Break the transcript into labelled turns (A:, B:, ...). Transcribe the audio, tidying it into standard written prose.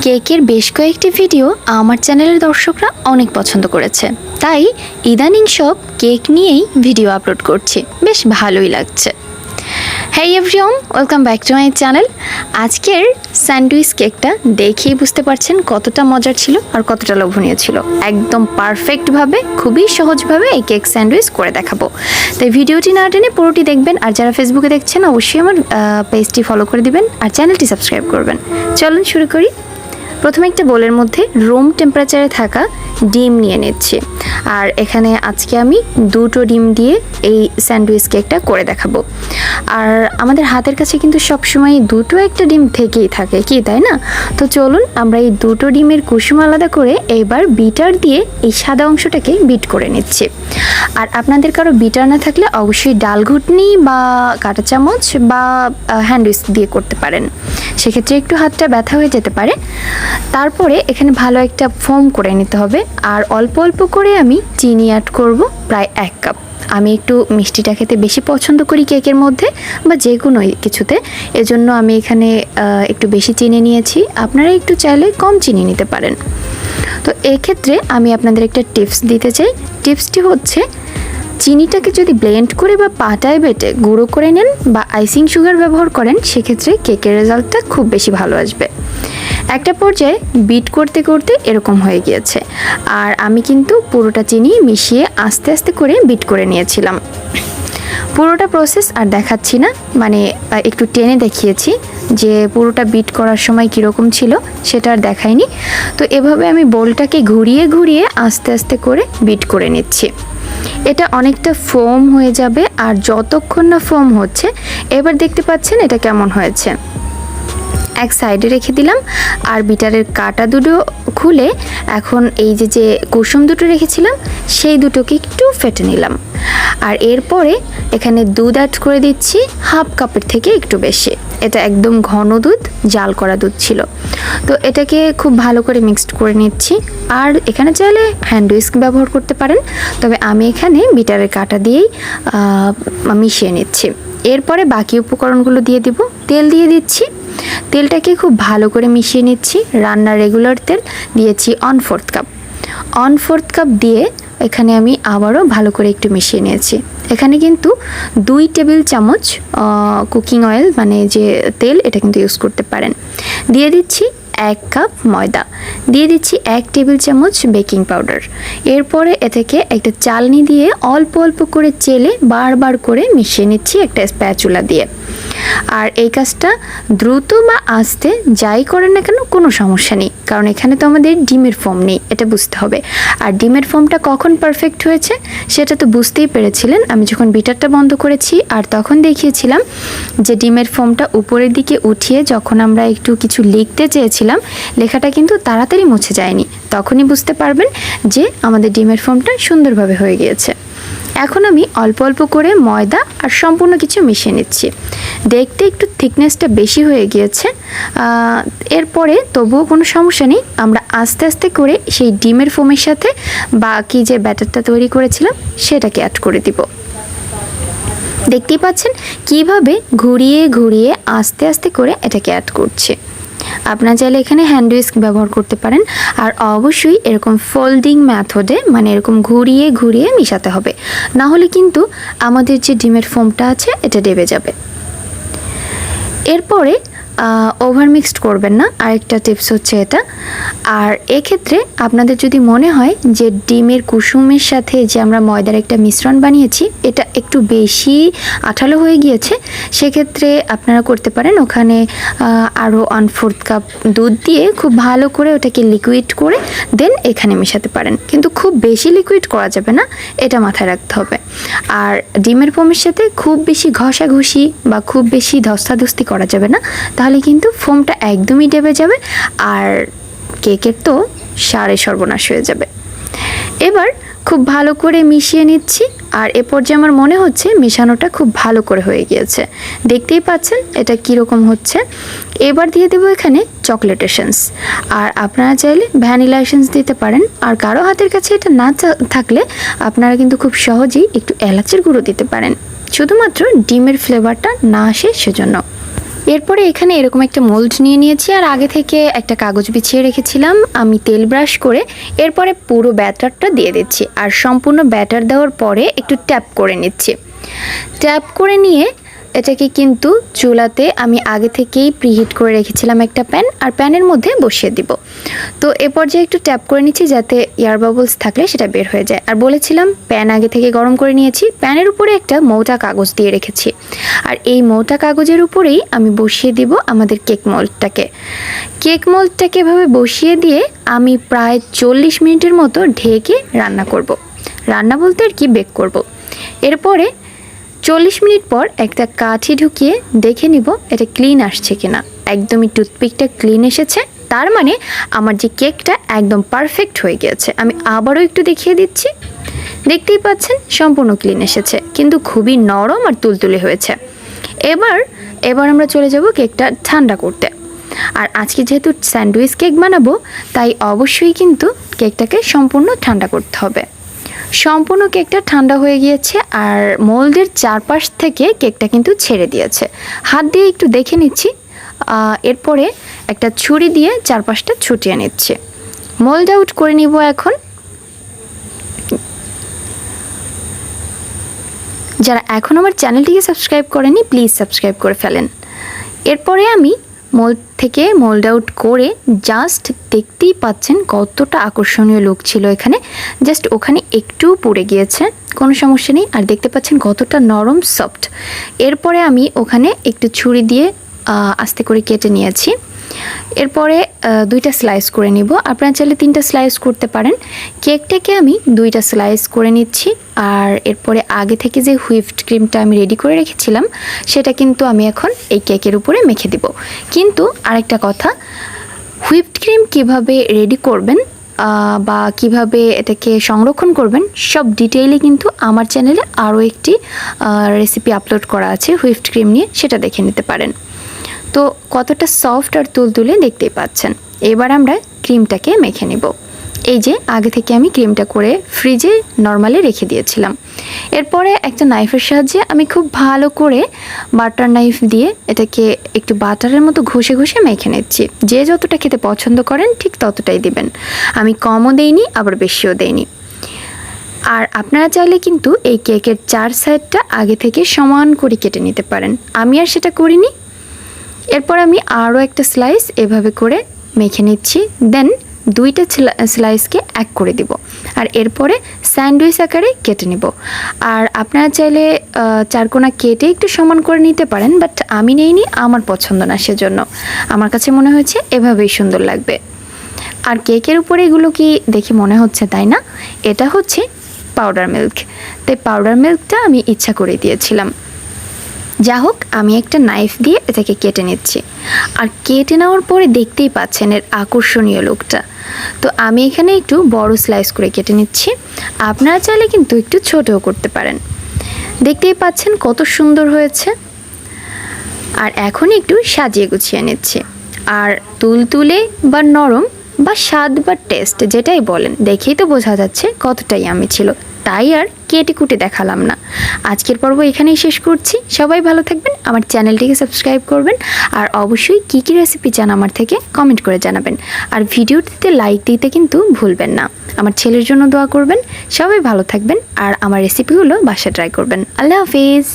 A: কেকের বেশ কয়েকটি ভিডিও আমার চ্যানেলের দর্শকরা অনেক পছন্দ করেছে, তাই ইদানিং সব কেক নিয়েই ভিডিও আপলোড করছি। বেশ ভালোই লাগছে। হেই everyone, welcome back to my channel. আজকের স্যান্ডউইচ কেকটা দেখেই বুঝতে পারছেন কতটা মজার ছিল আর কতটা লোভনীয় ছিল। একদম পারফেক্টভাবে, খুবই সহজভাবে এই কেক স্যান্ডউইচ করে দেখাবো। তাই ভিডিওটি না টেনে পুরোটি দেখবেন। আর যারা ফেসবুকে দেখছেন অবশ্যই আমার পেজটি ফলো করে দিবেন আর চ্যানেলটি সাবস্ক্রাইব করবেন। চলুন শুরু করি। প্রথমে একটা বোলের মধ্যে রুম টেম্পারেচারে থাকা ডিম নিয়ে নিচ্ছি। আর এখানে আজকে আমি দুটো ডিম দিয়ে এই স্যান্ডউইচ কেকটা করে দেখাবো। আর আমাদের হাতের কাছে কিন্তু সবসময় দুটো একটা ডিম থেকেই থাকে, কি তাই না? তো চলুন আমরা এই দুটো ডিমের কুসুম আলাদা করে এবার বিটার দিয়ে এই সাদা অংশটাকে বিট করে নিচ্ছি। আর আপনাদের কারো বিটার না থাকলে অবশ্যই ডাল ঘুটনি বা কাঁটা চামচ বা হ্যান্ড উইস্ক দিয়ে করতে পারেন, সেক্ষেত্রে একটু হাতটা ব্যথা হয়ে যেতে পারে। তারপরে এখানে ভালো একটা ফোম করে নিতে হবে। আর অল্প অল্প করে আমি চিনি অ্যাড করব, প্রায় 1 কাপ। আমি একটু মিষ্টিটা খেতে বেশি পছন্দ করি কেকের মধ্যে বা যে কোনো কিছুতে, এজন্য আমি এখানে একটু বেশি চিনি নিয়েছি। আপনারা একটু চাইলে কম চিনি নিতে পারেন। তো এক্ষেত্রে আমি আপনাদের একটা টিপস দিতে চাই। টিপসটি হচ্ছে, চিনিটাকে যদি ব্লেন্ড করে বা পাটায় বেটে গুঁড়ো করে নেন বা আইসিং সুগার ব্যবহার করেন, সেক্ষেত্রে কেকের রেজাল্টটা খুব বেশি ভালো আসবে। একটা পর্যায়ে বিট করতে করতে এরকম হয়ে গিয়েছে। আর আমি কিন্তু পুরোটা চিনি মিশিয়ে আস্তে আস্তে করে বিট করে নিয়েছিলাম। পুরোটা প্রসেস আর দেখাচ্ছি না, মানে একটু টেনে দেখিয়েছি যে পুরোটা বিট করার সময় কীরকম ছিল সেটা আর দেখাইনি। তো এভাবে আমি বোলটাকে ঘুরিয়ে ঘুরিয়ে আস্তে আস্তে করে বিট করে নিচ্ছি। এটা অনেকটা ফোম হয়ে যাবে। আর যতক্ষণ না ফোম হচ্ছে, এবার দেখতে পাচ্ছেন এটা কেমন হয়েছে। এক সাইডে রেখে দিলাম। আর বিটারের কাটা দুটো খুলে এখন এই যে কুসুম দুটো রেখেছিলাম সেই দুটোকে একটু ফেটে নিলাম। আর এরপরে এখানে দুধ অ্যাড করে দিচ্ছি, 1/2 কাপের থেকে একটু বেশি। এটা একদম ঘন দুধ, জাল করা দুধ ছিল। তো এটাকে খুব ভালো করে মিক্সড করে নিচ্ছি। আর এখানে চাইলে হ্যান্ড উইস্ক ব্যবহার করতে পারেন, তবে আমি এখানে বিটারের কাটা দিয়েই মিশিয়ে নিচ্ছি। এরপরে বাকি উপকরণগুলো দিয়ে দিব। তেল দিয়ে দিচ্ছি। তেলটাকে খুব ভালো করে মিশিয়ে নিচ্ছি। রান্নার রেগুলার তেল দিয়েছি 1/4 কাপ। 1/4 কাপ দিয়ে এখানে আমি আবারও ভালো করে একটু মিশিয়ে নিয়েছি। এখানে কিন্তু 2 টেবিল চামচ কুকিং অয়েল, মানে যে তেল, এটা কিন্তু ইউজ করতে পারেন। দিয়ে দিচ্ছি 1 কাপ ময়দা। দিয়ে দিচ্ছি 1 টেবিল চামচ বেকিং পাউডার। এরপরে এ থেকে একটা চালনি দিয়ে অল্প অল্প করে চেলে বারবার করে মিশিয়ে নিচ্ছি একটা স্প্যাচুলা দিয়ে। আর এই কাজটা দ্রুত বা আস্তে যাই করেন না কেন কোনো সমস্যা নেই, কারণ এখানে তো আমাদের ডিমের ফোম নেই, এটা বুঝতে হবে। আর ডিমের ফোমটা কখন পারফেক্ট হয়েছে সেটা তো বুঝতেই পেরেছিলেন আমি যখন বিটারটা বন্ধ করেছি। আর তখন দেখিয়েছিলাম যে ডিমের ফোমটা উপরের দিকে উঠিয়ে যখন আমরা একটু কিছু লিখতে চেয়েছিলাম, লেখাটা কিন্তু তাড়াতাড়ি মুছে যায়নি। তখনই বুঝতে পারবেন যে আমাদের ডিমের ফোমটা সুন্দরভাবে হয়ে গিয়েছে। এখন আমি অল্প অল্প করে ময়দা আর সম্পূর্ণ কিছু মিশিয়ে নিচ্ছি। দেখতে একটু থিকনেসটা বেশি হয়ে গিয়েছে, এরপরে তবুও কোনো সমস্যা নেই। আমরা আস্তে আস্তে করে সেই ডিমের ফোমের সাথে বাকি যে ব্যাটারটা তৈরি করেছিলাম সেটাকে অ্যাড করে দিব। দেখতেই পাচ্ছেন কিভাবে ঘুরিয়ে ঘুরিয়ে আস্তে আস্তে করে এটাকে অ্যাড করছে। আপনারা চাইলে এখানে হ্যান্ড উইস্ক ব্যবহার করতে পারেন। আর অবশ্যই এরকম ফোল্ডিং মেথডে, মানে এরকম ঘুরিয়ে ঘুরিয়ে মিশাতে হবে, না হলে কিন্তু আমাদের যে ডিমের ফোমটা আছে এটা ডেবে যাবে। এরপরে ওভার মিক্সড করবেন না, আরেকটা টিপস হচ্ছে এটা। আর এক্ষেত্রে আপনাদের যদি মনে হয় যে ডিমের কুসুমের সাথে যে আমরা ময়দার একটা মিশ্রণ বানিয়েছি এটা একটু বেশি আঠালো হয়ে গিয়েছে, সেক্ষেত্রে আপনারা করতে পারেন ওখানে আরও 1/4 কাপ দুধ দিয়ে খুব ভালো করে ওটাকে লিকুইড করে দেন এখানে মেশাতে পারেন। কিন্তু খুব বেশি লিকুইড করা যাবে না, এটা মাথায় রাখতে হবে। আর ডিমের ফোমের সাথে খুব বেশি ঘষাঘষি বা খুব বেশি ধস্তাধস্তি করা যাবে না, তাহলে কিন্তু ফোমটা একদমই ডেবে যাবে আর কেকের তো সর্বনাশ হয়ে যাবে। এবার খুব ভালো করে মিশিয়ে নিচ্ছি। আর এ পর্যায়ে আমার মনে হচ্ছে মেশানোটা খুব ভালো করে হয়ে গিয়েছে। দেখতেই পাচ্ছেন এটা কীরকম হচ্ছে। এবার দিয়ে দেবো এখানে চকলেট এসেন্স। আর আপনারা চাইলে ভ্যানিলা এসেন্স দিতে পারেন। আর কারো হাতের কাছে এটা না থাকলে আপনারা কিন্তু খুব সহজেই একটু এলাচের গুঁড়ো দিতে পারেন, শুধুমাত্র ডিমের ফ্লেভারটা না আসে সেজন্য। এরপরে এখানে এরকম একটা মোল্ড নিয়ে নিয়েছি আর আগে থেকে একটা কাগজ বিছিয়ে রেখেছিলাম। আমি তেল ব্রাশ করে এরপরে পুরো ব্যাটারটা দিয়ে দিচ্ছি আর সম্পূর্ণ ব্যাটার দেওয়ার পরে একটু ট্যাপ করে নিচ্ছি। ট্যাপ করে নিয়ে এটাকে কিন্তু চুলাতে আমি আগে থেকেই প্রিহিট করে রেখেছিলাম একটা প্যান, আর প্যানের মধ্যে বসিয়ে দিব। তো এ পর্যায়ে একটু ট্যাপ করে নিচ্ছি যাতে এয়ার বাবলস থাকলে সেটা বের হয়ে যায়। আর বলেছিলাম প্যান আগে থেকে গরম করে নিয়েছি, প্যানের উপরে একটা মোটা কাগজ দিয়ে রেখেছি আর এই মোটা কাগজের উপরেই আমি বসিয়ে দিব আমাদের কেক মোল্ডটাকে। কেক মোল্ডটাকে এভাবে বসিয়ে দিয়ে আমি প্রায় 40 মিনিটের মতো ঢেকে রান্না করব। রান্না বলতে আর কি, বেক করব। এরপরে 40 মিনিট পর একটা কাঠি ঢুকিয়ে দেখে নিব এটা ক্লিন আসছে কিনা। একদমই টুথপিকটা ক্লিন এসেছে, তার মানে আমার যে কেকটা একদম পারফেক্ট হয়ে গিয়েছে। আমি আবারও একটু দেখিয়ে দিচ্ছি, দেখতেই পাচ্ছেন সম্পূর্ণ ক্লিন এসেছে, কিন্তু খুবই নরম আর তুলতুলে হয়েছে। এবার আমরা চলে যাব কেকটা ঠান্ডা করতে। আর আজকে যেহেতু স্যান্ডউইচ কেক বানাবো, তাই অবশ্যই কিন্তু কেকটাকে সম্পূর্ণ ঠান্ডা করতে হবে। সম্পূর্ণ কেকটা ঠান্ডা হয়ে গিয়েছে আর মোল্ডের চারপাশ থেকে কেকটা কিন্তু ছেড়ে দিয়েছে। হাত দিয়ে একটু দেখে নিচ্ছি, এরপরে একটা ছুরি দিয়ে চারপাশটা ছুটিয়ে নিচ্ছে। মোল্ড আউট করে নিব এখন। যারা এখন আমার চ্যানেলটিকে সাবস্ক্রাইব করেনি প্লিজ সাবস্ক্রাইব করে ফেলেন। এরপরে আমি মোল্ড থেকে মোল্ড আউট করে জাস্ট দেখতেই পাচ্ছেন কতটা আকর্ষণীয় লুক ছিল এখানে। জাস্ট ওখানে একটু পুড়ে গিয়েছে, কোনো সমস্যা নেই। আর দেখতে পাচ্ছেন কতটা নরম সফট। এরপরে আমি ওখানে একটু ছুরি দিয়ে আস্তে করে কেটে নিয়েছি। এরপরে 2টা স্লাইস করে নিব। আপনারা চাইলে 3টা স্লাইস করতে পারেন। কেকটাকে আমি 2টা স্লাইস করে নিচ্ছি। আর এরপরে আগে থেকে যে হুইপড ক্রিমটা আমি রেডি করে রেখেছিলাম সেটা কিন্তু আমি এখন এই কেকের উপরে মেখে দিব। কিন্তু আরেকটা কথা, হুইপড ক্রিম কিভাবে রেডি করবেন বা কিভাবে এটাকে সংরক্ষণ করবেন সব ডিটেইলে কিন্তু আমার চ্যানেলে আরও একটি রেসিপি আপলোড করা আছে হুইপড ক্রিম নিয়ে, সেটা দেখে নিতে পারেন। তো কতটা সফট আর তুলতুলে দেখতেই পাচ্ছেন। এবার আমরা ক্রিমটাকে মেখে নেব। এই যে আগে থেকে আমি ক্রিমটা করে ফ্রিজে নরমালি রেখে দিয়েছিলাম। এরপরে একটা নাইফের সাহায্যে আমি খুব ভালো করে বাটার নাইফ দিয়ে এটাকে একটু বাটারের মতো ঘষে ঘষে মেখে নিচ্ছি। যে যতটা খেতে পছন্দ করেন ঠিক ততটাই দিবেন। আমি কমও দেইনি আবার বেশিও দেইনি। আর আপনারা চাইলে কিন্তু এই কেকের 4 সাইডটা আগে থেকে সমান করে কেটে নিতে পারেন, আমি আর সেটা করিনি। এরপর আমি আরও একটা স্লাইস এভাবে করে মেখে নিচ্ছি, দেন 2টা স্লাইসকে এক করে দিব আর এরপরে স্যান্ডউইচ আকারে কেটে নিব। আর আপনারা চাইলে 4 কোণা কেটে একটু সমান করে নিতে পারেন, বাট আমি নেইনি, আমার পছন্দ না, সেজন্য আমার কাছে মনে হয়েছে এভাবেই সুন্দর লাগবে। আর কেকের উপরে এগুলো কি দেখে মনে হচ্ছে, তাই না? এটা হচ্ছে পাউডার মিল্ক, তাই পাউডার মিল্কটা আমি ইচ্ছা করে দিয়েছিলাম। যা হোক, আমি একটা নাইফ দিয়ে এটাকে কেটে নিচ্ছি। আর কেটে নেওয়ার পরে দেখতেই পাচ্ছেন এর আকর্ষণীয় লুকটা। তো আমি এখানে একটু বড় স্লাইস করে কেটে নিচ্ছি, আপনারা চাইলে কিন্তু একটু ছোটও করতে পারেন। দেখতেই পাচ্ছেন কত সুন্দর হয়েছে। আর এখন একটু সাজিয়ে গুছিয়ে নিচ্ছি। আর তুলতুলে বা নরম বা স্বাদ বা টেস্ট যেটাই বলেন, দেখেই তো বোঝা যাচ্ছে কতটাই আমি ছিল, তাই আর কেটে কুটে দেখালাম না। আজকের পর্ব এখানেই শেষ করছি। সবাই ভালো থাকবেন, আমার চ্যানেলটিকে সাবস্ক্রাইব করবেন আর অবশ্যই কী কী রেসিপি চান আমার থেকে কমেন্ট করে জানাবেন। আর ভিডিওটিতে লাইক দিতে কিন্তু ভুলবেন না। আমার ছেলের জন্য দোয়া করবেন। সবাই ভালো থাকবেন আর আমার রেসিপিগুলো বাসায় ট্রাই করবেন। আল্লাহ হাফিজ।